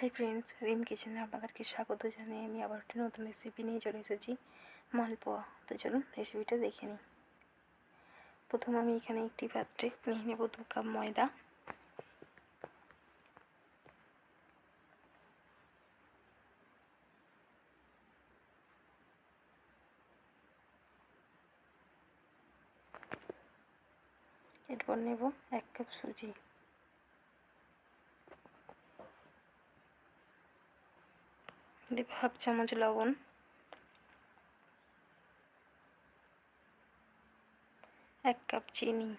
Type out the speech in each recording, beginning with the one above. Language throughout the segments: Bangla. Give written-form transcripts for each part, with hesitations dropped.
হাই ফ্রেন্ডস, রিম কিচেনে আপনাদেরকে স্বাগত জানিয়ে আমি আবার একটা নতুন রেসিপি নিয়ে চলে এসেছি, মালপোয়া। তো চলুন রেসিপিটা দেখে নিই। প্রথম আমি এখানে একটি পাত্রে নিয়ে নেব 2 কাপ ময়দা। এরপর নেব 1 কাপ সুজি। দেব হাফ চামচ লবণ, 1 কাপ চিনি,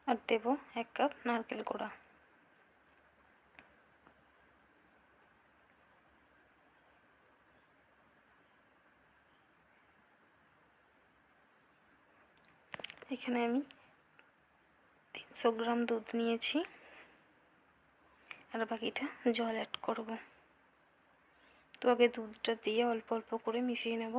আর দেব 1 কাপ নারকেল কোড়া। এখানে আমি 300 গ্রাম দুধ নিয়েছি, আর বাকিটা জল অ্যাড করব। তো আগে দুধটা দিয়ে অল্প অল্প করে মিশিয়ে নেব।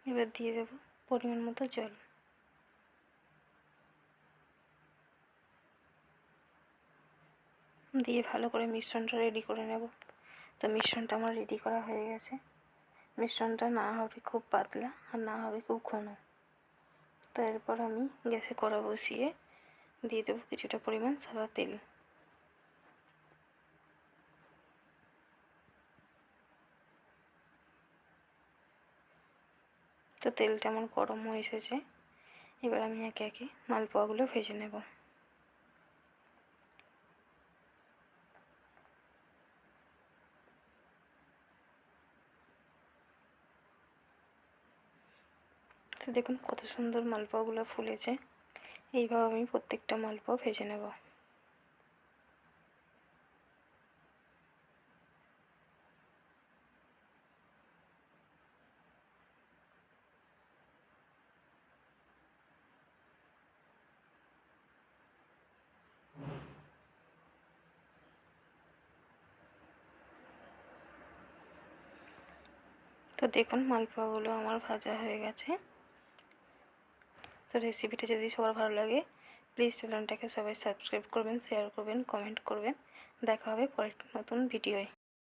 এবার দিয়ে দেব পরিমাণ মতো জল। দিয়ে ভালো করে মিশ্রণটা রেডি করে নেব। তো মিশ্রণটা আমার রেডি করা হয়ে গেছে। মিশ্রণটা না হবে খুব পাতলা আর না হবে খুব ঘন। তো এরপর আমি গ্যাসে কড়া বসিয়ে দিয়ে দেবো কিছুটা পরিমাণ সাদা তেল। তো তেলটা আমার গরম হয়ে এসেছে। এবার আমি একে একে মালপোয়াগুলো ভেজে নেব। তো দেখুন কত সুন্দর মালপোয়াগুলো ফুলেছে। এইভাবে আমি প্রত্যেকটা মালপোয়া ভেজে নেব। তো দেখুন মালপোয়াগুলো আমার ভাজা হয়ে গেছে। তো রেসিপিটা যদি সবার ভালো লাগে প্লিজ চ্যানেলটাকে সবাই সাবস্ক্রাইব করবেন, শেয়ার করবেন, কমেন্ট করবেন। দেখা হবে পরের নতুন ভিডিওয়।